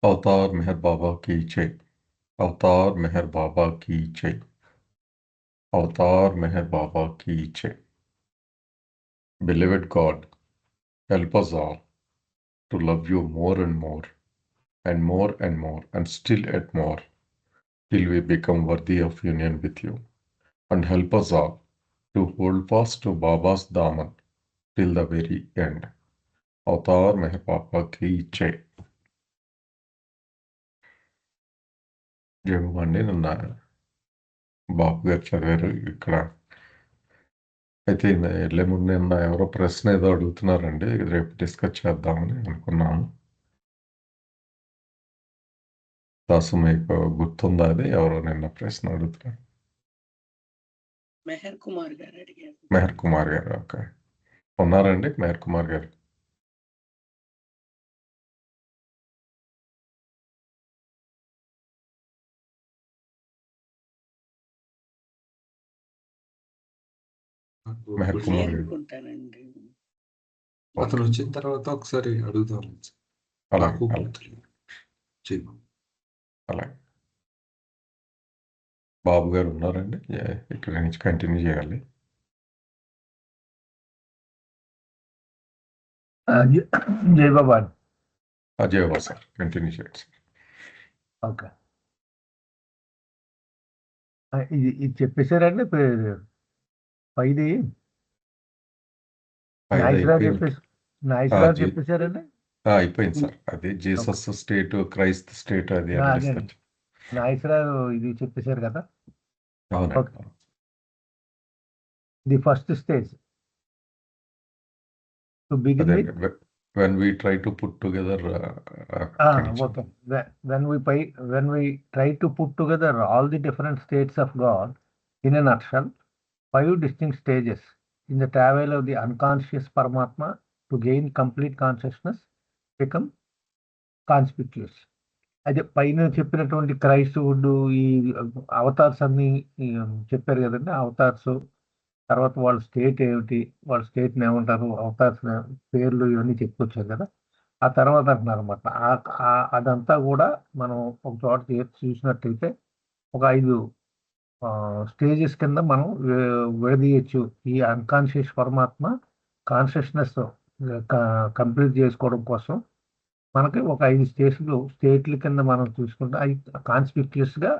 अवतार मेहर बाबा की जय। अवतार मेहर बाबा की जय। अवतार मेहर बाबा की जय। Beloved God, help us all to love you more and more, and more and more, and still yet more, till we become worthy of union with you. And help us all to hold fast to Baba's Daman till the very end. Avatar Meher Baba ki jai. జయమండి నిన్న బాబు గారు చదివారు ఇక్కడ. అయితే వెళ్ళే ముందు నిన్న ఎవరో ప్రశ్న ఏదో అడుగుతున్నారండి, రేపు డిస్కస్ చేద్దామని అనుకున్నాను. దాసు మీకు గుర్తుందా? అది ఎవరో నిన్న ప్రశ్న అడుగుతున్నారు. మెహర్ కుమార్ గారు అడిగారు. మెహర్ కుమార్ గారు, ఓకే. ఉన్నారండి మెహర్ కుమార్ గారు? మెహర్ కుమార్ గారు అనుకుంటానండి. అతను వచ్చిన తర్వాత ఒకసారి అడుగుదాం. అలాగే అలాగే. బాబు గారు ఉన్నారండి, ఇక్కడ నుంచి కంటిన్యూ చేయాలి. జై బాబా. జై బాబా సార్, కంటిన్యూ చేయండి సార్. ఓకే, ఇది చెప్పేశారండి. పైది నాయసరావు చెప్పేశారండి. అయిపోయింది సార్. అది జీసస్ స్టేట్, క్రైస్త స్టేట్, అది నాయసరావు ఇది చెప్పేశారు కదా. అవునండి. The first stage to begin with when we try to put together okay, when we try to put together all the different states of God in a nutshell, 5 distinct stages in the travel of the unconscious Paramatma to gain complete consciousness become conspicuous. అదే పైన చెప్పినటువంటి క్రైస్తవుడు ఈ avatars అన్ని చెప్పారు కదండి. Avatars తర్వాత వాళ్ళ స్టేట్ ఏమిటి, వాళ్ళ స్టేట్ని ఏమంటారు, అవతార్స్ పేర్లు ఇవన్నీ చెప్పుకొచ్చారు కదా. ఆ తర్వాత అంటున్నారు అనమాట. అదంతా కూడా మనం ఒక చోట చూసినట్టయితే ఒక 5 స్టేజెస్ కింద మనం విడదీయచ్చు. ఈ అన్కాన్షియస్ పరమాత్మ కాన్షియస్నెస్ కంప్లీట్ చేసుకోవడం కోసం మనకి ఒక 5 స్టేట్ల కింద మనం చూసుకుంటే అవి కాన్స్పిక్యూస్గా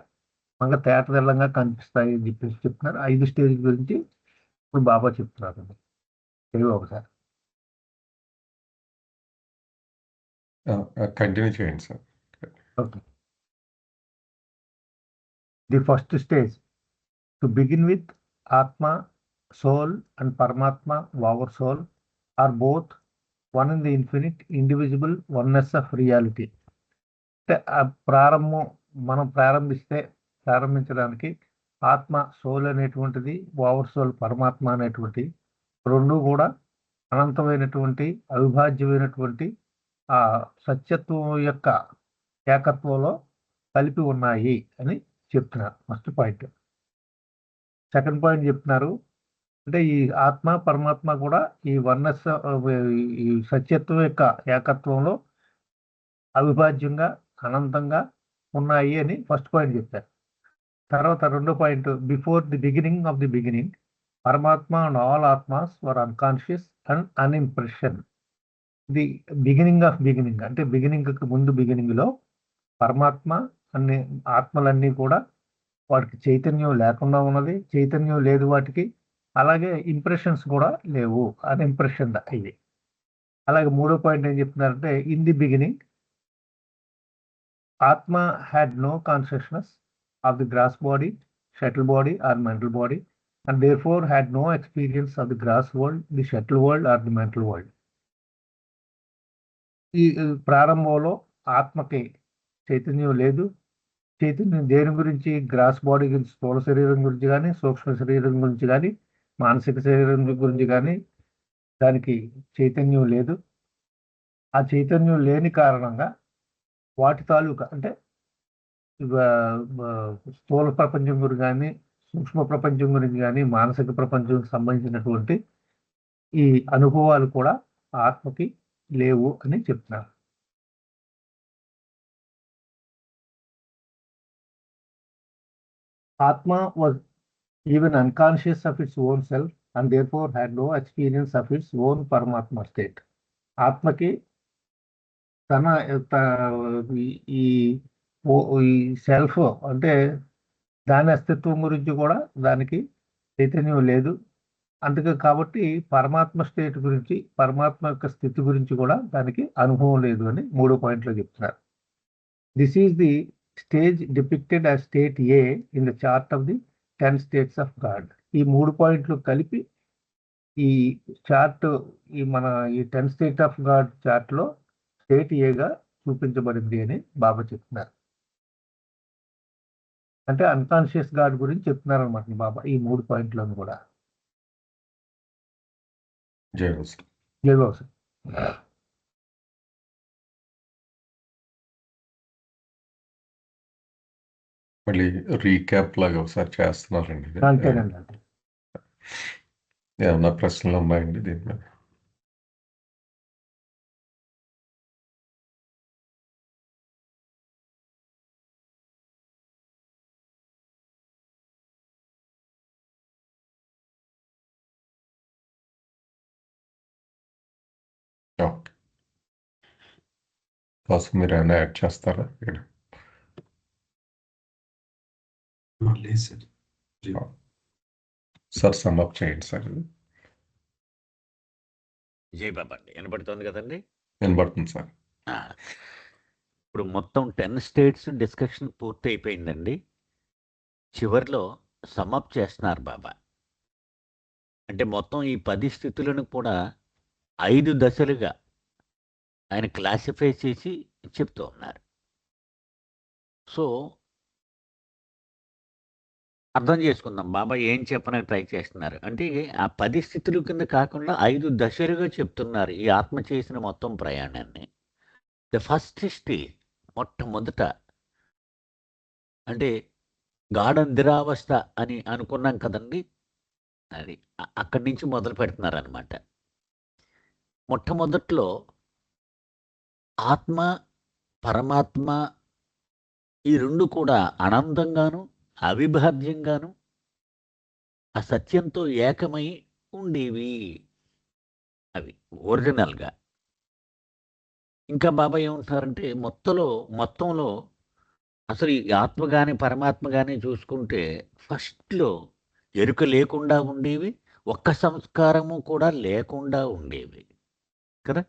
మనకు తేటతెల్లంగా కనిపిస్తాయి అని చెప్పేసి చెప్తున్నారు. 5 స్టేజ్ గురించి ఇప్పుడు బాబా చెప్తున్నారు. ఒకసారి కంటిన్యూ చేయండి sir. Okay. The first stage to begin with atma, soul and paramatma, our soul are both one in the infinite indivisible oneness of reality. అంటే మనం ప్రారంభించడానికి ఆత్మ, సోల్ అనేటువంటిది, ఓవర్ సోల్ పరమాత్మ అనేటువంటి రెండు కూడా అనంతమైనటువంటి అవిభాజ్యమైనటువంటి ఆ సత్యత్వం యొక్క ఏకత్వంలో కలిపి ఉన్నాయి అని చెప్తున్నారు. First point. సెకండ్ పాయింట్ చెప్తున్నారు అంటే ఈ ఆత్మ పరమాత్మ కూడా ఈ వన్నెస్, ఈ సత్యత్వం యొక్క ఏకత్వంలో అవిభాజ్యంగా అనంతంగా ఉన్నాయి అని ఫస్ట్ పాయింట్ చెప్పారు. తర్వాత రెండో point, before the beginning of the beginning Paramatma and all ఆత్మాస్ were unconscious and unimpression. The beginning of beginning అంటే బిగినింగ్కి ముందు బిగినింగ్లో పరమాత్మ అన్ని ఆత్మలన్నీ కూడా వాటికి చైతన్యం లేకుండా ఉన్నది, చైతన్యం లేదు వాటికి. అలాగే ఇంప్రెషన్స్ కూడా లేవు, అన్ఇంప్రెషన్ ఇది. అలాగే మూడో పాయింట్ ఏం చెప్తున్నారంటే in the beginning atma had no consciousness of the grass body, shuttle body or mental body, and therefore had no experience of the grass world, the shuttle world or the mental world. ఈ ప్రారంభంలో ఆత్మకి చైతన్యం లేదు. చైతన్యం దేని గురించి? Gross body గురించి, స్థూల శరీరం గురించి కానీ, సూక్ష్మ శరీరం గురించి కానీ, మానసిక శరీరం గురించి కానీ దానికి చైతన్యం లేదు. ఆ చైతన్యం లేని కారణంగా వాటి తాలూకా అంటే స్థూల ప్రపంచం గురించి కానీ, సూక్ష్మ ప్రపంచం గురించి కానీ, మానసిక ప్రపంచంకి సంబంధించినటువంటి ఈ అనుభవాలు కూడా ఆత్మకి లేవు అని చెప్తున్నారు. Atma was even unconscious of its own self and therefore had no experience of its own Paramatma state. ఆత్మకి తన ఈ ఈ సెల్ఫ్ అంటే దాని అస్తిత్వం గురించి కూడా దానికి చైతన్యం లేదు. అందుకే కాబట్టి పరమాత్మ స్టేట్ గురించి, పరమాత్మ యొక్క స్థితి గురించి కూడా దానికి అనుభవం లేదు అని 3 పాయింట్లు చెప్తున్నారు. This is the stage depicted as state A in the chart of the 10 states of God. ఈ 3 పాయింట్లు కలిపి ఈ చార్ట్, ఈ 10 స్టేట్ ఆఫ్ గాడ్ చార్ట్ లో స్టేట్ ఏగా చూపించబడింది అని బాబా చెప్తున్నారు. అంటే అన్కాన్షియస్ గాడ్ గురించి చెప్తున్నారు అనమాట బాబా ఈ 3 పాయింట్లను కూడా. జై బాబా. జై బాబా సార్. మళ్ళీ రీక్యాప్ లాగా ఒకసారి చేస్తున్నారండి ఇది. అంతేనండి, అంతే. ఏమన్నా ప్రశ్నలు ఉన్నాయండి దీని మీద? ఓకే. కోసం మీరు ఏమైనా యాడ్ చేస్తారా ఇక్కడ? లేదు సార్. సార్ సమ్అప్ చేయండి సార్. ఇది జై బాబా అండి, వినపడుతుంది కదండి? వినబడుతుంది సార్. ఇప్పుడు మొత్తం 10 స్టేట్స్ డిస్కషన్ పూర్తి అయిపోయిందండి. చివరిలో సమ్అప్ చేస్తున్నారు బాబా. అంటే మొత్తం ఈ 10 స్థితులను కూడా 5 దశలుగా ఆయన క్లాసిఫై చేసి చెప్తూ ఉన్నారు. సో అర్థం చేసుకుందాం బాబా ఏం చెప్పడానికి ట్రై చేస్తున్నారు అంటే, ఆ 10 స్థితుల కింద కాకుండా 5 దశలుగా చెప్తున్నారు ఈ ఆత్మ చేసిన మొత్తం ప్రయాణాన్ని. ద ఫస్ట్ స్టేజ్, మొట్టమొదట అంటే గాఢ నిద్రావస్థ అని అనుకున్నాం కదండి. అది అక్కడి నుంచి మొదలు పెడుతున్నారు అనమాట. మొట్టమొదట్లో ఆత్మ పరమాత్మ ఈ రెండు కూడా అనంతంగాను అవిభాజ్యంగాను ఆ సత్యంతో ఏకమై ఉండేవి, అవి ఒరిజినల్గా. ఇంకా బాబా ఏమంటున్నారంటే మొత్తంలో అసలు ఈ ఆత్మ కానీ పరమాత్మ కానీ చూసుకుంటే ఫస్ట్లో ఎరుక లేకుండా ఉండేవి, ఒక్క సంస్కారము కూడా లేకుండా ఉండేవి కదా.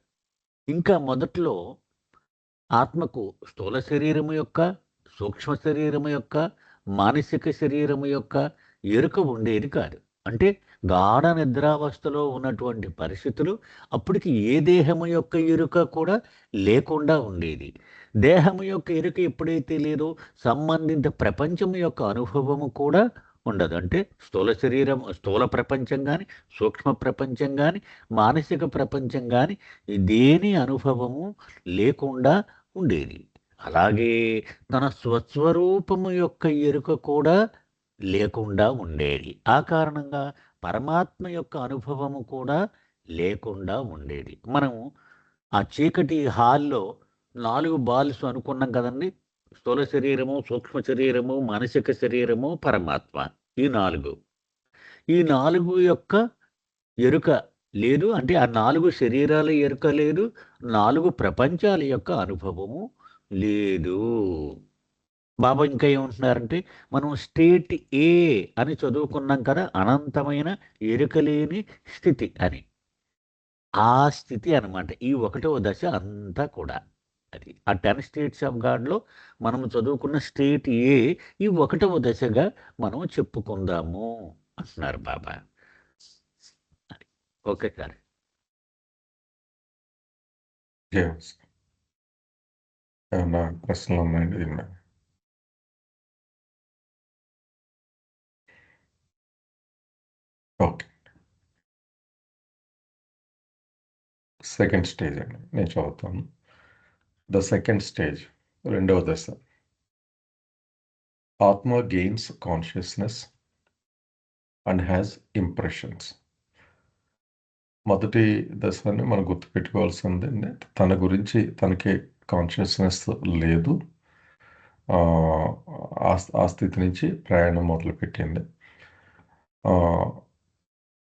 ఇంకా మొదట్లో ఆత్మకు స్థూల శరీరము యొక్క, సూక్ష్మ శరీరము యొక్క, మానసిక శరీరము యొక్క ఎరుక ఉండేది కాదు. అంటే గాఢ నిద్రావస్థలో ఉన్నటువంటి పరిస్థితులు అప్పటికి ఏ దేహము యొక్క ఎరుక కూడా లేకుండా ఉండేది. దేహము యొక్క ఎరుక ఎప్పుడైతే లేదో సంబంధిత ప్రపంచం యొక్క అనుభవము కూడా ఉండదు. అంటే స్థూల ప్రపంచం కానీ, సూక్ష్మ ప్రపంచం కానీ, మానసిక ప్రపంచం కానీ దేని అనుభవము లేకుండా ఉండేది. అలాగే తన స్వస్వరూపము యొక్క ఎరుక కూడా లేకుండా ఉండేది. ఆ కారణంగా పరమాత్మ యొక్క అనుభవము కూడా లేకుండా ఉండేది. మనము ఆ చీకటి హాల్లో 4 బాల్స్ అనుకున్నాం కదండి. స్థూల శరీరము, సూక్ష్మ శరీరము, మానసిక శరీరము, పరమాత్మ. ఈ 4 యొక్క ఎరుక లేదు. అంటే ఆ 4 శరీరాల ఎరుక లేదు, 4 ప్రపంచాల యొక్క అనుభవము లేదు. బాబా ఇంకా ఏమంటున్నారంటే, మనం స్టేట్ ఏ అని చదువుకున్నాం కదా, అనంతమైన ఎరుకలేని స్థితి అని. ఆ స్థితి అనమాట ఈ 1వ దశ అంతా కూడా. అది ఆ 10 స్టేట్స్ ఆఫ్ గాడ్లో మనం చదువుకున్న స్టేట్ ఏ ఈ 1వ దశగా మనం చెప్పుకుందాము అంటున్నారు బాబా. Okay sir. ఏమన్నా ప్రశ్నలు ఉన్నాయండి దీని మీద? ఓకే. సెకండ్ స్టేజ్ అండి, నేను చదువుతాను. ద సెకండ్ స్టేజ్, 2వ దశ. ఆత్మ gains consciousness and has impressions. మొదటి దశని మనం గుర్తుపెట్టుకోవాల్సింది తన గురించి తనకి కాన్షియస్నెస్ లేదు, ఆ, ఆ స్థితి నుంచి ప్రయాణం మొదలుపెట్టింది.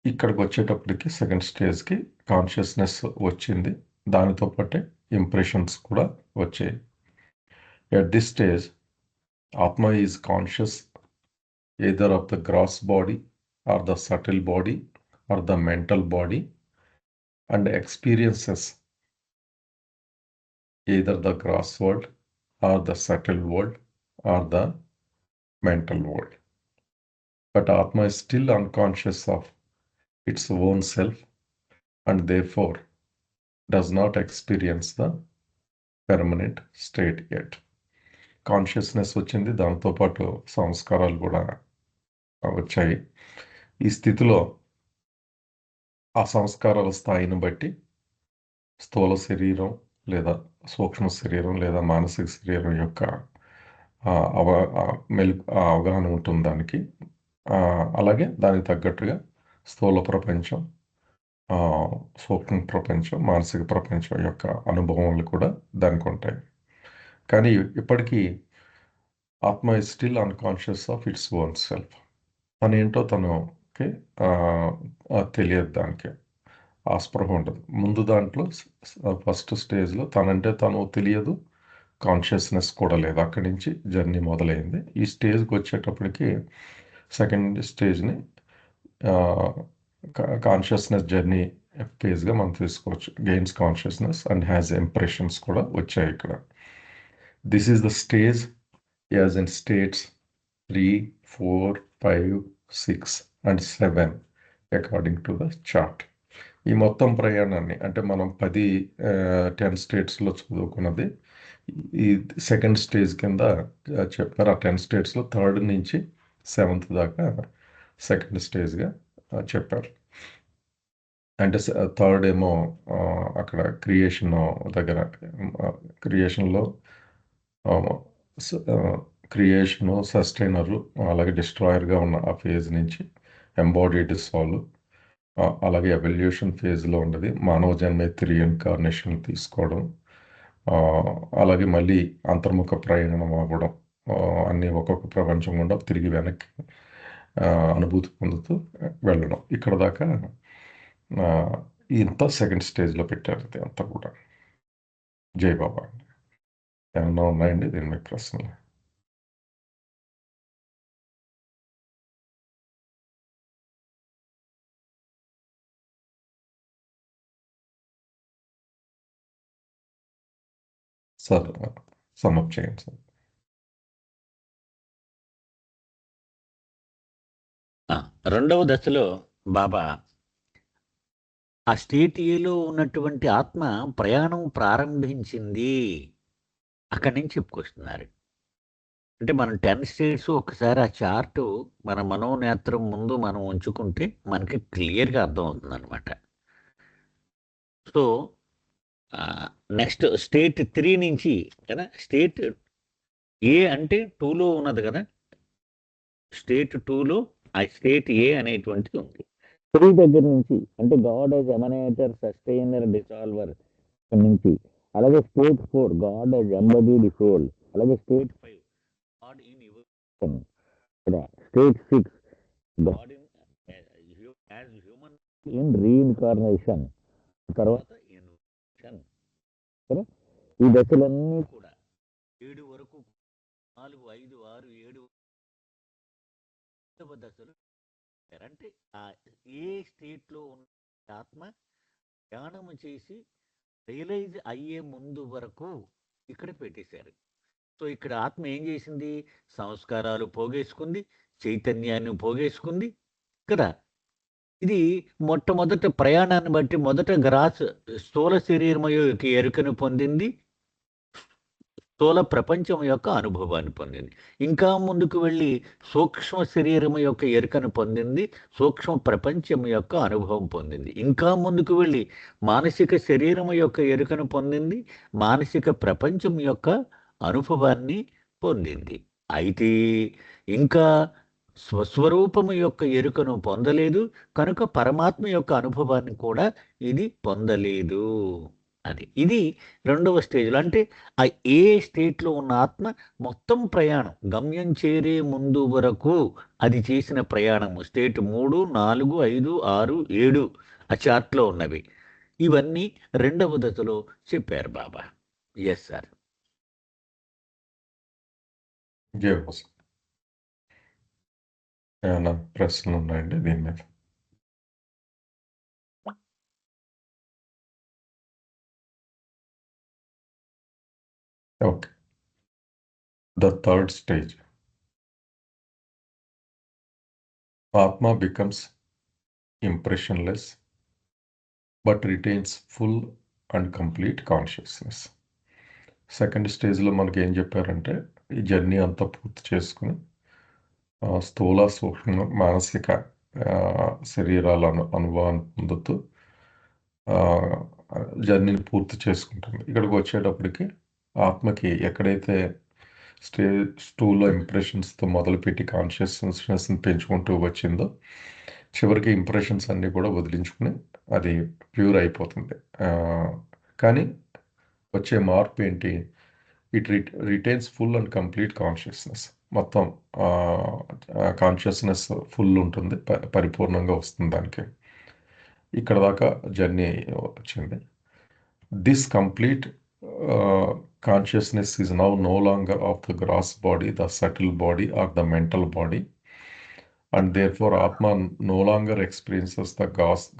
ఇక్కడికి వచ్చేటప్పటికి సెకండ్ స్టేజ్కి కాన్షియస్నెస్ వచ్చింది. దానితో పాటే ఇంప్రెషన్స్ కూడా వచ్చాయి. ఎట్ దిస్ స్టేజ్ ఆత్మ is conscious either of the gross body or the subtle body or the mental body and experiences either the gross world or the subtle world or the mental world. But Atma is still unconscious of its own self and therefore does not experience the permanent state yet. Consciousness వచ్చింది, దాంతోపాటు సంస్కారాలు కూడా వచ్చాయి. ఈ స్థితిలో ఆ సంస్కారాల స్థాయిని బట్టి స్థూల శరీరం లేదా సూక్ష్మ శరీరం లేదా మానసిక శరీరం యొక్క అవగాహన ఉంటుంది దానికి. అలాగే దానికి తగ్గట్టుగా స్థూల ప్రపంచం, సూక్ష్మ ప్రపంచం, మానసిక ప్రపంచం యొక్క అనుభవాలు కూడా దానికి ఉంటాయి. కానీ ఇప్పటికీ ఆత్మ is still unconscious of its own self. తనేంటో తనకి తెలియదు, దానికి ఆ స్పృహ ఉండదు. ముందు దాంట్లో ఫస్ట్ స్టేజ్లో తనంటే తను తెలియదు, కాన్షియస్నెస్ కూడా లేదు. అక్కడి నుంచి జర్నీ మొదలైంది. ఈ స్టేజ్కి వచ్చేటప్పటికి సెకండ్ స్టేజ్ని కాన్షియస్నెస్ జర్నీ ఫేజ్గా మనం తీసుకోవచ్చు. Gains consciousness and has impressions కూడా వచ్చాయి ఇక్కడ. This is the stage as in states 3, 4, 5, 6 and 7 according to the chart. ఈ మొత్తం ప్రయాణాన్ని అంటే మనం 10 స్టేట్స్లో చదువుకున్నది ఈ సెకండ్ స్టేజ్ కింద చెప్పారు. ఆ 10 స్టేట్స్లో 3rd నుంచి 7th దాకా సెకండ్ స్టేజ్గా చెప్పారు. అంటే 3rd ఏమో అక్కడ క్రియేషన్ దగ్గర, క్రియేషన్లో క్రియేషను, సస్టైనరు, అలాగే డిస్ట్రాయర్గా ఉన్న ఆ ఫేజ్ నుంచి ఎంబాడీడ్ సోల్, అలాగే ఎవల్యూషన్ ఫేజ్లో ఉండేది మానవ జన్మ ఎత్తి రీఇన్కార్నేషన్ తీసుకోవడం, అలాగే మళ్ళీ అంతర్ముఖ ప్రయాణం అవ్వడం, అన్నీ ఒక్కొక్క ప్రపంచం గుండా తిరిగి వెనక్కి అనుభూతి పొందుతూ వెళ్ళడం. ఇక్కడ దాకా ఇంత సెకండ్ స్టేజ్లో పెట్టారు. ఇది అంతా కూడా. జై బాబా. ఏమన్నా ఉన్నాయండి దీని మీద ప్రశ్నలు? సార్ సమ్అప్ చేయండి సార్. రెండవ దశలో బాబా ఆ స్టేట్ ఏలో ఉన్నటువంటి ఆత్మ ప్రయాణం ప్రారంభించింది అక్కడి నుంచి చెప్పుకొస్తున్నారు. అంటే మనం 10 స్టేట్స్ ఒకసారి ఆ చార్టు మన మనోనేత్రం ముందు మనం ఉంచుకుంటే మనకి క్లియర్గా అర్థమవుతుంది అనమాట. సో నెక్స్ట్ స్టేట్ 3 నుంచి కదా, స్టేట్ ఏ అంటే 2లో ఉన్నది కదా, స్టేట్ 2లో ఆ స్టేట్ ఏ అనేటువంటిది ఉంది. 3 దగ్గర నుంచి అంటే గాడ్ యాజ్ ఎమనేటర్, సస్టైనర్, డిసాల్వర్ నుంచి, అలాగే స్టేట్ 4 గాడ్ యాజ్ ఎంబడీడ్ సోల్, అలాగే state 5 God in evolution, state 6 God in as human in reincarnation, తర్వాత ఇన్వల్యూషన్. ఈ దశలన్నీ కూడా 7 వరకు 4, 5, 6, 7 దశలు. అంటే ఏ స్టేట్లో ఉన్న ఆత్మ ధ్యానము చేసి రియలైజ్ అయ్యే ముందు వరకు ఇక్కడ పెట్టేశారు. సో ఇక్కడ ఆత్మ ఏం చేసింది? సంస్కారాలు పోగేసుకుంది, చైతన్యాన్ని పోగేసుకుంది కదా. ఇది మొట్టమొదట ప్రయాణాన్ని బట్టి మొదట గ్రాస్ స్థూల శరీరం యొక్క ఎరుకను పొందింది, స్థూల ప్రపంచం యొక్క అనుభవాన్ని పొందింది. ఇంకా ముందుకు వెళ్ళి సూక్ష్మ శరీరం యొక్క ఎరుకను పొందింది, సూక్ష్మ ప్రపంచం యొక్క అనుభవం పొందింది. ఇంకా ముందుకు వెళ్ళి మానసిక శరీరం యొక్క ఎరుకను పొందింది, మానసిక ప్రపంచం యొక్క అనుభవాన్ని పొందింది. అయితే ఇంకా స్వస్వరూపము యొక్క ఎరుకను పొందలేదు కనుక పరమాత్మ యొక్క అనుభవాన్ని కూడా ఇది పొందలేదు అది ఇది రెండవ స్టేజ్లో. అంటే ఆ ఏ స్టేట్లో ఉన్న ఆత్మ మొత్తం ప్రయాణం గమ్యం చేరే ముందు వరకు అది చేసిన ప్రయాణము స్టేట్ 3, 4, 5, 6, 7 ఆ చార్ట్లో ఉన్నవి. ఇవన్నీ రెండవ దశలో చెప్పారు బాబా. Yes sir. జై బోస్. ఏమైనా ప్రశ్నలు ఉన్నాయండి దీని మీద? Okay. The third stage. Atma becomes impressionless but retains full and complete consciousness. Second స్టేజ్లో మనకి ఏం చెప్పారంటే ఈ జర్నీ అంతా పూర్తి చేసుకుని స్థూల సూక్ష్మ మానసిక శరీరాల అనుభవాన్ని పొందుతూ జర్నీని పూర్తి చేసుకుంటుంది. ఇక్కడికి వచ్చేటప్పటికి ఆత్మకి ఎక్కడైతే స్టేజ్ 2లో ఇంప్రెషన్స్తో మొదలుపెట్టి కాన్షియస్నెస్ని పెంచుకుంటూ వచ్చిందో చివరికి ఇంప్రెషన్స్ అన్నీ కూడా వదిలించుకుని అది ప్యూర్ అయిపోతుంది. కానీ వచ్చే మార్పు ఏంటి? It retains full and complete consciousness. మొత్తం కాన్షియస్నెస్ ఫుల్ ఉంటుంది, పరిపూర్ణంగా వస్తుంది దానికి. ఇక్కడ దాకా జర్నీ వచ్చింది. This complete consciousness is now no longer of the gross body, the subtle body, or the mental body, and therefore Atma no longer experiences the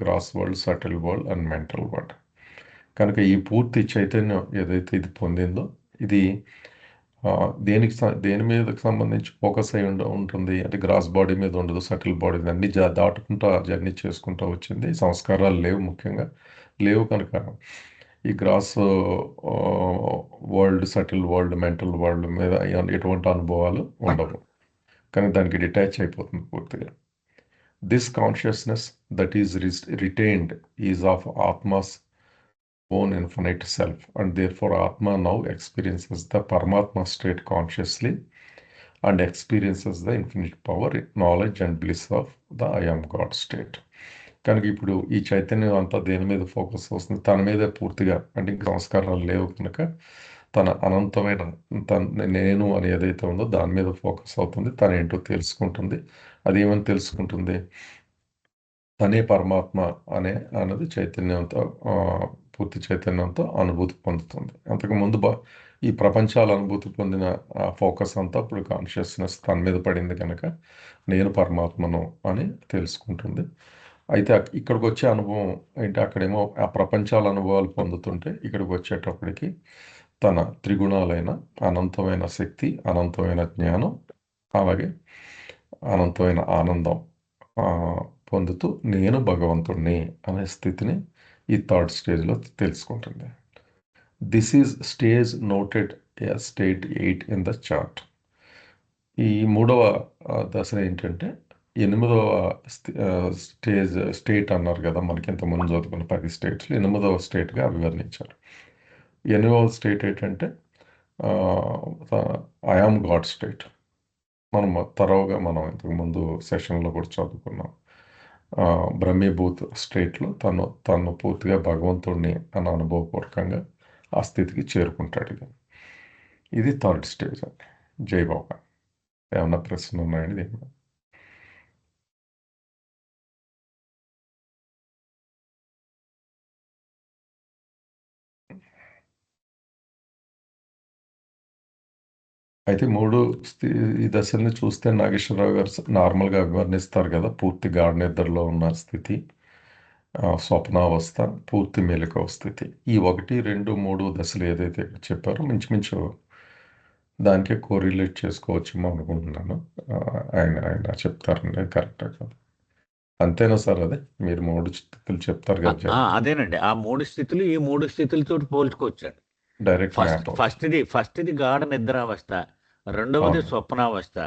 gross world, subtle world, and mental world. కనుక ఈ పూర్తి చైతన్యం ఏదైతే ఇది పొందిందో ఇది దేని మీదకి సంబంధించి ఫోకస్ అయి ఉంటుంది అంటే గ్రాస్ బాడీ మీద ఉండదు, సటిల్ బాడీ అన్ని దాటుకుంటూ జర్నీ చేసుకుంటూ వచ్చింది. సంస్కారాలు లేవు, ముఖ్యంగా లేవు. కనుక ఈ gross world, subtle world, mental world మీద ఎటువంటి అనుభవాలు ఉండవు. కానీ దానికి డిటాచ్ అయిపోతుంది పూర్తిగా. This consciousness that is retained is of ఆత్మాస్ own infinite self, and therefore Atma now experiences the Paramatma state consciously and experiences the infinite power, knowledge and bliss of the I am God state. కనుక ఇప్పుడు ఈ చైతన్యం అంతా దేని మీద focus వస్తుంది? తన మీదే పూర్తిగా. అంటే ఇంక సంస్కారాలు లేవు కనుక తన అనంతమైన నేను అని ఏదైతే ఉందో దాని మీద ఫోకస్ అవుతుంది. తన ఏంటో తెలుసుకుంటుంది. అది ఏమని తెలుసుకుంటుంది? తనే పరమాత్మ అన్నది చైతన్యంతో, పూర్తి చైతన్యంతో అనుభూతి పొందుతుంది. అంతకుముందు ఈ ప్రపంచాల అనుభూతి పొందిన ఫోకస్ అంతా ఇప్పుడు కాన్షియస్నెస్ తన మీద పడింది కనుక నేను పరమాత్మను అని తెలుసుకుంటుంది. అయితే ఇక్కడికి వచ్చే అనుభవం ఏంటి? అక్కడేమో ఆ ప్రపంచాల అనుభవాలు పొందుతుంటే ఇక్కడికి వచ్చేటప్పటికి తన త్రిగుణాలైన అనంతమైన శక్తి, అనంతమైన జ్ఞానం, అలాగే అనంతమైన ఆనందం పొందుతూ నేను భగవంతుణ్ణి అనే స్థితిని ఈ థర్డ్ స్టేజ్లో తెలుసుకుంటుంది. This is stage noted state 8 in the chart. ఈ మూడవ దశ ఏంటంటే 8వ స్టేట్ అన్నారు కదా, మనకి ఇంత ముందు చదువుకున్న 10 స్టేట్స్లో 8వ స్టేట్గా వివరించారు. 8వ స్టేట్ ఏంటంటే ఐ ఆమ్ గాడ్ స్టేట్. మనం మనం ఇంతకుముందు సెషన్లో కూడా చదువుకున్నాం. బ్రహ్మీభూత్ స్టేట్లో తను పూర్తిగా భగవంతుడిని అన్న అనుభవపూర్వకంగా ఆ స్థితికి చేరుకుంటాడు. ఇది థర్డ్ స్టేజ్ అండి. జై బాబా. ఏమన్నా ప్రశ్నలు ఉన్నాయండి దీని మీద? అయితే ఈ దశల్ని చూస్తే నాగేశ్వరరావు గారు నార్మల్గా వర్ణిస్తారు కదా, పూర్తి గాఢ నిద్రలో ఉన్న స్థితి, స్వప్నావస్థ, పూర్తి మెలకువ స్థితి. ఈ 1, 2, 3 దశలు ఏదైతే చెప్పారో మించుమించు దానికే కోరిలేట్ చేసుకోవచ్చేమో అనుకుంటున్నాను. ఆయన చెప్తారండి, కరెక్టా కాదు? అంతేనా సార్? అదే మీరు 3 స్థితులు చెప్తారు కదా. అదేనండి, ఆ 3 స్థితులు ఈ 3 స్థితులతో పోల్చుకోవచ్చండి. డైరెక్ట్ ఫస్ట్ది గాఢ నిద్రావస్థ, రెండవది స్వప్నావస్థ,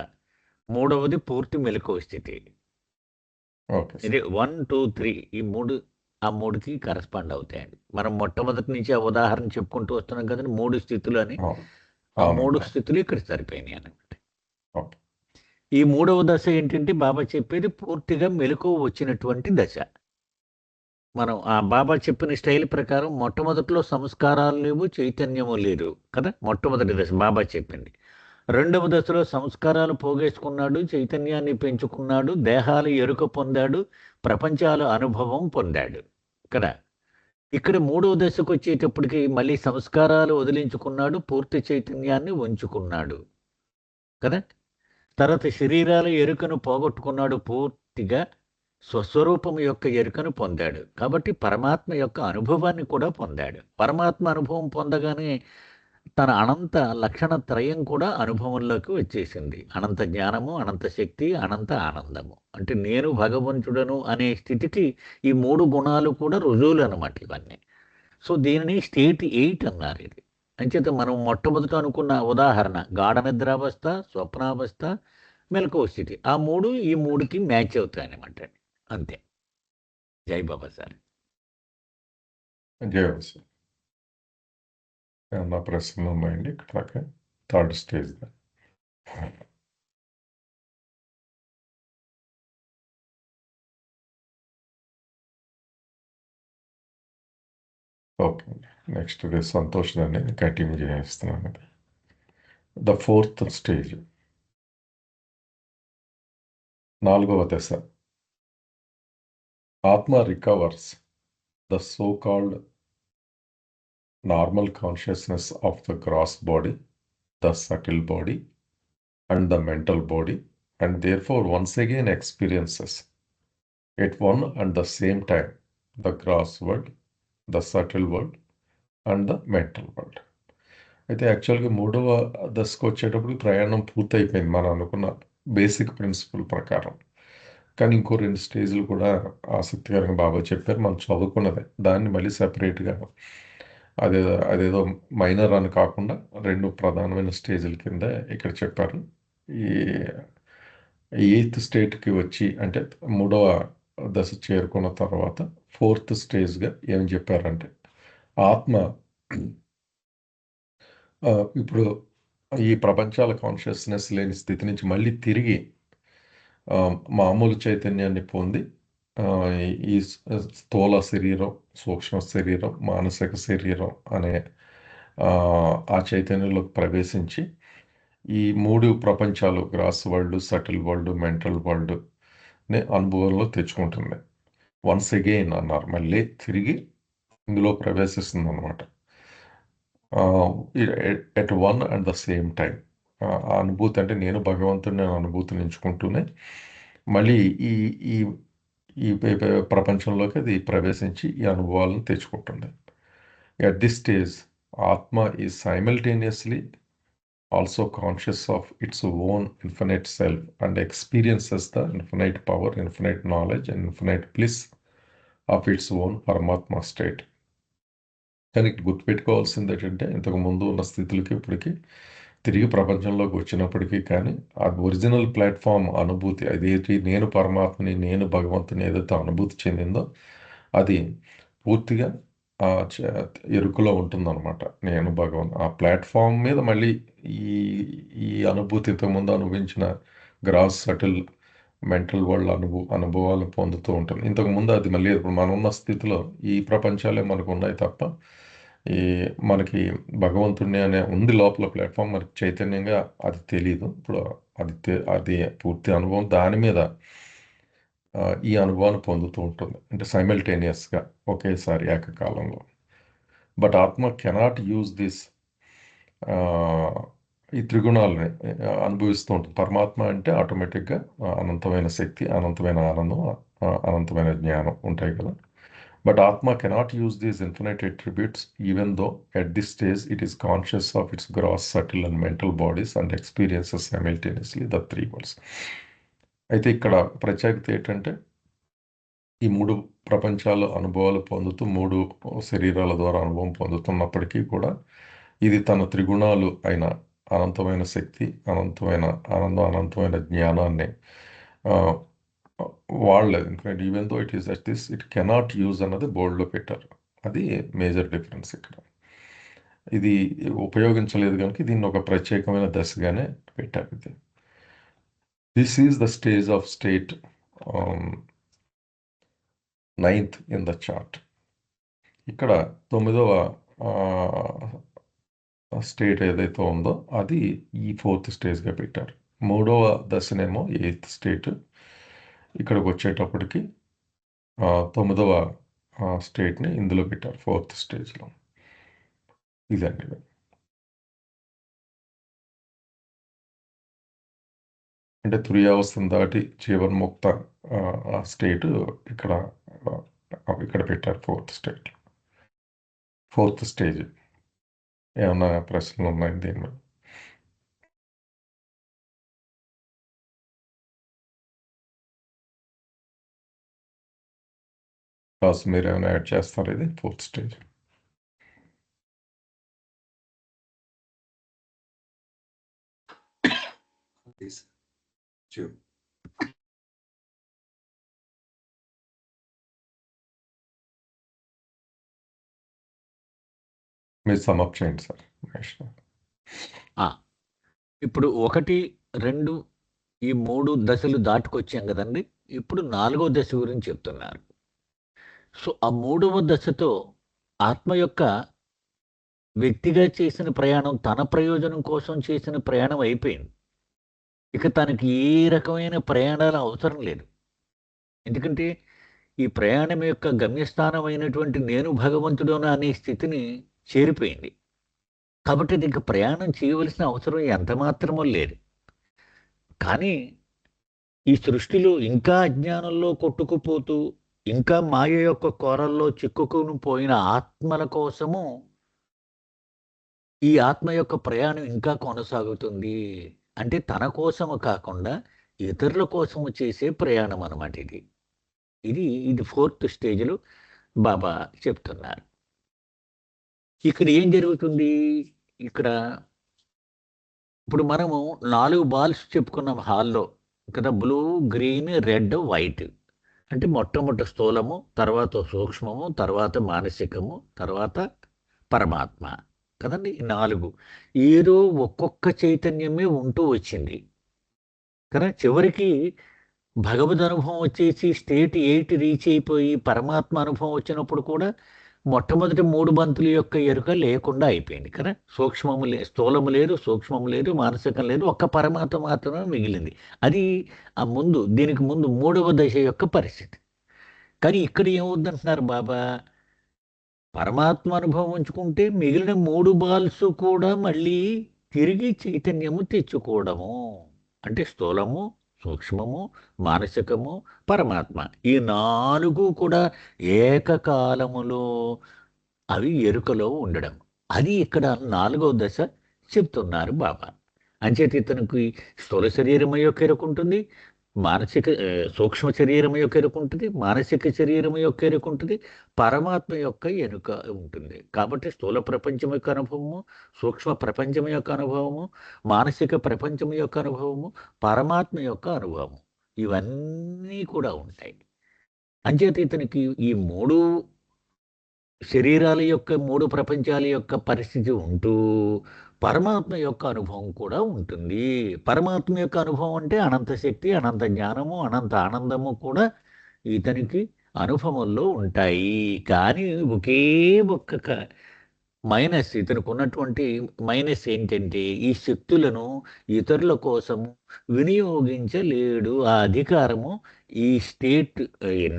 మూడవది పూర్తి మెలకువ స్థితి. ఇది 1, 2, 3 ఈ 3కి కరెస్పాండ్ అవుతాయండి. మనం మొట్టమొదటి నుంచి ఆ ఉదాహరణ చెప్పుకుంటూ వస్తున్నాం కదండి, 3 స్థితులు అని. ఆ 3 స్థితులు ఇక్కడ సరిపోయినాయి అన్నమాట. ఈ 3వ దశ ఏంటంటే బాబా చెప్పేది పూర్తిగా మెలకువ వచ్చినటువంటి దశ. మనం ఆ బాబా చెప్పిన స్టైల్ ప్రకారం మొట్టమొదట్లో సంస్కారాలు లేవు, చైతన్యము లేదు కదా. మొట్టమొదటి దశ బాబా చెప్పింది. రెండవ దశలో సంస్కారాలు పోగేసుకున్నాడు, చైతన్యాన్ని పెంచుకున్నాడు, దేహాలు ఎరుక పొందాడు, ప్రపంచాల అనుభవం పొందాడు కదా. ఇక్కడ మూడవ దశకు వచ్చేటప్పటికి మళ్ళీ సంస్కారాలు వదిలించుకున్నాడు, పూర్తి చైతన్యాన్ని ఉంచుకున్నాడు కదా. తర్వాత శరీరాల ఎరుకను పోగొట్టుకున్నాడు, పూర్తిగా స్వస్వరూపం యొక్క ఎరుకను పొందాడు. కాబట్టి పరమాత్మ యొక్క అనుభవాన్ని కూడా పొందాడు. పరమాత్మ అనుభవం పొందగానే తన అనంత లక్షణ త్రయం కూడా అనుభవంలోకి వచ్చేసింది. అనంత జ్ఞానము, అనంత శక్తి, అనంత ఆనందము. అంటే నేను భగవంతుడను అనే స్థితికి ఈ 3 గుణాలు కూడా రుజువులు అనమాట ఇవన్నీ. సో దీనిని స్టేట్ 8 అన్నారు. ఇది అంచేత మనం మొట్టమొదట అనుకున్న ఉదాహరణ గాఢ నిద్రావస్థ, స్వప్నావస్థ, మెలకువ స్థితి. ఆ 3 ఈ 3కి మ్యాచ్ అవుతాయి అనమాట. అంతే. జై బాబా సార్. జై బాబా సార్. ఏమన్నా ప్రశ్నలు ఉన్నాయండి ఇక్కడ దాకా? Third stage. ఓకే అండి. నెక్స్ట్ డే సంతోష్ దాన్ని కంటిన్యూ చేస్తున్నాను. అది ద ఫోర్త్ స్టేజ్, 4వ దశ. ఆత్మ recovers the so called normal consciousness of the gross body, the subtle body, and the mental body, and therefore once again experiences at one and the same time the gross world, the subtle world, and the mental world. అయితే యాక్చువల్గా 3వ దశకు వచ్చేటప్పుడు ప్రయాణం పూర్తయిపోయింది మనం అనుకున్న basic principle ప్రకారం. కానీ ఇంకో 2 స్టేజ్లు కూడా ఆసక్తికరంగా బాగా చెప్పారు. మనం చదువుకున్నదే, దాన్ని మళ్ళీ సెపరేట్గా అదేదో మైనర్ అని కాకుండా 2 ప్రధానమైన స్టేజ్ల కింద ఇక్కడ చెప్పారు. ఈ 8th స్టేట్కి వచ్చి అంటే 3వ దశ చేరుకున్న తర్వాత 4th స్టేజ్గా ఏం చెప్పారంటే ఆత్మ ఇప్పుడు ఈ ప్రపంచాల కాన్షియస్నెస్ లేని స్థితి నుంచి మళ్ళీ తిరిగి మామూలు చైతన్యాన్ని పొంది ఈ స్థూల శరీరం, సూక్ష్మ శరీరం, మానసిక శరీరం అనే ఆ చైతన్యంలోకి ప్రవేశించి ఈ 3 ప్రపంచాలు gross world, subtle world, mental వరల్డ్ని అనుభవంలో తెచ్చుకుంటుంది. వన్స్ అగైన్ అన్నారు, మళ్ళీ తిరిగి ఇందులో ప్రవేశిస్తుంది అనమాట. At one and the same time ఆ అనుభూతి అంటే నేను భగవంతుని అనుభూతిని ఎంచుకుంటూనే మళ్ళీ ఈ ఈ ఈ ప్రపంచంలోకి అది ప్రవేశించి ఈ అనుభవాలను తెచ్చుకుంటుంది. ఎట్ దిస్ స్టేజ్ ఆత్మ is simultaneously also conscious of its own infinite self and experiences the infinite power, infinite knowledge and infinite bliss of its own పరమాత్మ స్టేట్. కానీ గుర్తుపెట్టుకోవాల్సింది ఏంటంటే ఇంతకు ముందు ఉన్న స్థితులకి ఇప్పటికీ తిరిగి ప్రపంచంలోకి వచ్చినప్పటికీ కానీ ఆ ఒరిజినల్ ప్లాట్ఫామ్ అనుభూతి, అదేంటి నేను పరమాత్మని, నేను భగవంతుని ఏదైతే అనుభూతి చెందిందో అది పూర్తిగా ఎరుకలో ఉంటుందన్నమాట. నేను భగవంతు ఆ ప్లాట్ఫామ్ మీద మళ్ళీ ఈ ఈ అనుభూతి ఇంతకుముందు అనుభవించిన గ్రాస్, సటిల్, మెంటల్ వరల్డ్ అనుభవాలు పొందుతూ ఉంటుంది. ఇంతకుముందు అది మళ్ళీ ఇప్పుడు మనం ఉన్న స్థితిలో ఈ ప్రపంచాలే మనకు ఉన్నాయి తప్ప ఈ మనకి భగవంతుడిని అనే ఉంది లోపల ప్లాట్ఫామ్, మనకి చైతన్యంగా అది తెలీదు. ఇప్పుడు అది పూర్తి అనుభవం దాని మీద ఈ అనుభవాన్ని పొందుతూ ఉంటుంది, అంటే సైమల్టేనియస్గా ఒకేసారి ఏకకాలంలో. బట్ ఆత్మ కెనాట్ యూజ్ దిస్ ఈ త్రిగుణాలని అనుభవిస్తూ ఉంటుంది. పరమాత్మ అంటే ఆటోమేటిక్గా అనంతమైన శక్తి, అనంతమైన ఆనందం, అనంతమైన జ్ఞానం ఉంటాయి కదా. But Atma cannot use these infinite attributes even though at this stage it is conscious of its gross, subtle and mental bodies and experiences simultaneously the 3 worlds. అయితే ఇక్కడ ప్రత్యేకత ఏంటంటే ఈ 3 ప్రపంచాలు అనుభవాలు పొందుతూ 3 శరీరాల ద్వారా అనుభవం పొందుతున్నప్పటికీ కూడా ఇది తన త్రిగుణాలు అయిన అనంతమైన శక్తి, అనంతమైన ఆనందం, అనంతమైన జ్ఞానాన్ని వాళ్ళది. ఎందుకంటే even though it is at this it cannot use అన్నది బోర్డులో పెట్టారు. అది మేజర్ డిఫరెన్స్ ఇక్కడ. ఇది ఉపయోగించలేదు కనుక దీన్ని ఒక ప్రత్యేకమైన దశగానే పెట్టారు. ఇది this is the stage of state 9th in the chart. ఇక్కడ 9వ స్టేట్ ఏదైతే ఉందో అది ఈ 4th స్టేజ్గా పెట్టారు. 3వ దశనేమో 8th స్టేట్. ఇక్కడికి వచ్చేటప్పటికి 9వ స్టేట్ని ఇందులో పెట్టారు 4th స్టేజ్లో. ఇదండి. అంటే తురియావస్థను దాటి జీవన్ముక్త స్టేట్ ఇక్కడ పెట్టారు 4th స్టేట్, 4th స్టేజ్. ఏమన్నా ప్రశ్నలు ఉన్నాయి దీని మీద? కాస్త మీరు ఏమైనా యాడ్ చేస్తారు? ఇది 4th స్టేజ్. Sure. మీరు సమప్ చేయండి సార్ మహేష్ గారు. ఇప్పుడు 1, 2 ఈ 3 దశలు దాటుకొచ్చాం కదండి. ఇప్పుడు 4వ దశ గురించి చెప్తున్నారు. సో ఆ 3వ దశతో ఆత్మ యొక్క వ్యక్తిగా చేసిన ప్రయాణం, తన ప్రయోజనం కోసం చేసిన ప్రయాణం అయిపోయింది. ఇక తనకి ఏ రకమైన ప్రయాణాలు అవసరం లేదు. ఎందుకంటే ఈ ప్రయాణం యొక్క గమ్యస్థానం అయినటువంటి నేను భగవంతుడును అనే స్థితిని చేరిపోయింది. కాబట్టి ఇది ఇంక ప్రయాణం చేయవలసిన అవసరం ఎంత మాత్రమో లేదు. కానీ ఈ సృష్టిలో ఇంకా అజ్ఞానంలో కొట్టుకుపోతూ, ఇంకా మాయ యొక్క కోరల్లో చిక్కుకుని పోయిన ఆత్మల కోసము ఈ ఆత్మ యొక్క ప్రయాణం ఇంకా కొనసాగుతుంది. అంటే తన కోసము కాకుండా ఇతరుల కోసము చేసే ప్రయాణం అన్నమాట ఇది. ఇది 4th స్టేజ్లో బాబా చెప్తున్నారు. ఇక్కడ ఏం జరుగుతుంది? ఇక్కడ ఇప్పుడు మనము 4 బాల్స్ చెప్పుకున్నాం హాల్లో కదా. Blue, green, red, white. అంటే మొట్టమొదటి స్థూలము, తర్వాత సూక్ష్మము, తర్వాత మానసికము, తర్వాత పరమాత్మ కదండి. 4 ఏదో ఒక్కొక్క చైతన్యమే ఉంటూ వచ్చింది కదా. చివరికి భగవద్ అనుభవం వచ్చేసి స్టేట్ 8 రీచ్ అయిపోయి పరమాత్మ అనుభవం వచ్చినప్పుడు కూడా మొట్టమొదటి 3 బంతుల యొక్క ఎరుక లేకుండా అయిపోయింది కదా. స్థూలము లేదు, సూక్ష్మము లేదు, మానసికం లేదు, ఒక్క పరమాత్మ మాత్రమే మిగిలింది. అది దీనికి ముందు 3వ దశ యొక్క పరిస్థితి. కానీ ఇక్కడ ఏమవుద్దంటున్నారు బాబా, పరమాత్మ అనుభవం ఉంచుకుంటే మిగిలిన 3 బాల్స్ కూడా మళ్ళీ తిరిగి చైతన్యము తెచ్చుకోవడము. అంటే స్థూలము, సూక్ష్మము, మానసికము, పరమాత్మ ఈ 4 కూడా ఏకకాలములో అవి ఎరుకలో ఉండడం. అది ఇక్కడ 4వ దశ చెప్తున్నారు బాబా. అంచేత ఇతనికి స్థూల శరీరం యొక్క ఎరుక ఉంటుంది, సూక్ష్మ శరీరం యొక్క ఎరుక ఉంటుంది, మానసిక శరీరం యొక్క ఎరుక ఉంటుంది, పరమాత్మ యొక్క ఎరుక ఉంటుంది. కాబట్టి స్థూల ప్రపంచం యొక్క అనుభవము, సూక్ష్మ ప్రపంచం యొక్క అనుభవము, మానసిక ప్రపంచం యొక్క అనుభవము, పరమాత్మ యొక్క అనుభవము ఇవన్నీ కూడా ఉంటాయి. అంచేత ఇతనికి ఈ 3 శరీరాల యొక్క 3 ప్రపంచాల యొక్క పరిస్థితి ఉంటూ పరమాత్మ యొక్క అనుభవం కూడా ఉంటుంది. పరమాత్మ యొక్క అనుభవం అంటే అనంత శక్తి, అనంత జ్ఞానము, అనంత ఆనందము కూడా ఇతనికి అనుభవంలో ఉంటాయి. కానీ ఒకే ఒక్క మైనస్, ఇతనికి ఉన్నటువంటి మైనస్ ఏంటంటే ఈ శక్తులను ఇతరుల కోసము వినియోగించలేడు. ఆ అధికారము ఈ స్టేట్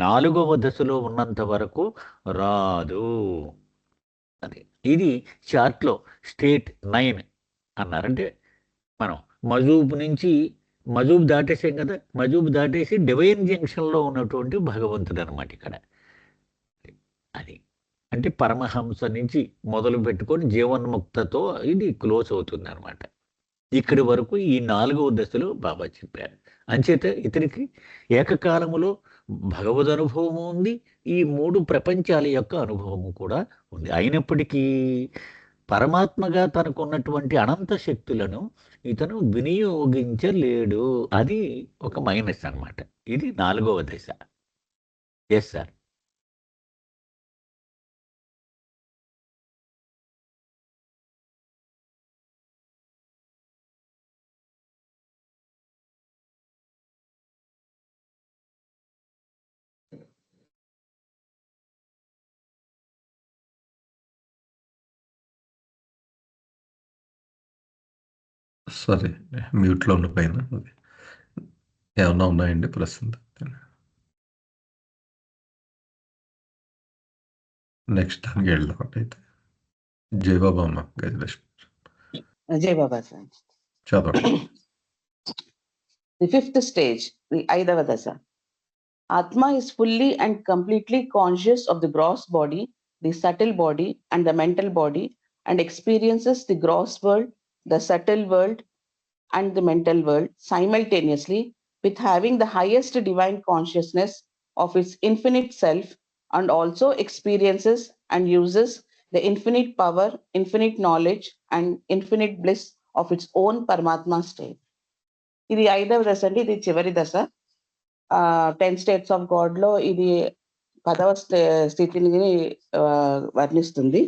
4వ దశలో ఉన్నంత వరకు రాదు. ఇది చార్ట్లో స్టేట్ 9 అన్నారంటే మనం మజూబ్ దాటేసాం కదా. మజూబ్ దాటేసి డివైన్ జంక్షన్లో ఉన్నటువంటి భగవంతుడు అనమాట ఇక్కడ. అది అంటే పరమహంస నుంచి మొదలు పెట్టుకొని జీవన్ముక్తతో ఇది క్లోజ్ అవుతుంది అనమాట. ఇక్కడి వరకు ఈ 4వ దశలో బాబా చెప్పారు. అంచేత ఇతనికి ఏకకాలములో భగవద్ అనుభవము ఉంది, ఈ 3 ప్రపంచాల యొక్క అనుభవము కూడా ఉంది. అయినప్పటికీ పరమాత్మగా తనకున్నటువంటి అనంత శక్తులను ఇతను వినియోగించలేడు. అది ఒక మైనస్ అన్నమాట. ఇది 4వ దశ. Yes sir. సరే, మ్యూట్లో ఉన్న పైన అది ఏమన్నా ఉన్నాయండి ప్రశ్నలు? నెక్స్ట్ దానికి వెళ్దాం అయితే. జయబాబమ్మ గజలక్ష్మి Jai Baba sir. చదవండి. The fifth stage, the Aidava Dasa. Atma is fully and completely conscious of the gross body, the subtle body, and the mental body, and experiences the gross world, the subtle world, and the mental world simultaneously, with having the highest divine consciousness of its infinite self, and also experiences and uses the infinite power, infinite knowledge, and infinite bliss of its own Paramatma state. ఇది 5వ దశ అండి, ఇది చివరి దశ. 10 states of God లో ఇది 10వ స్థితిని వర్ణిస్తుంది.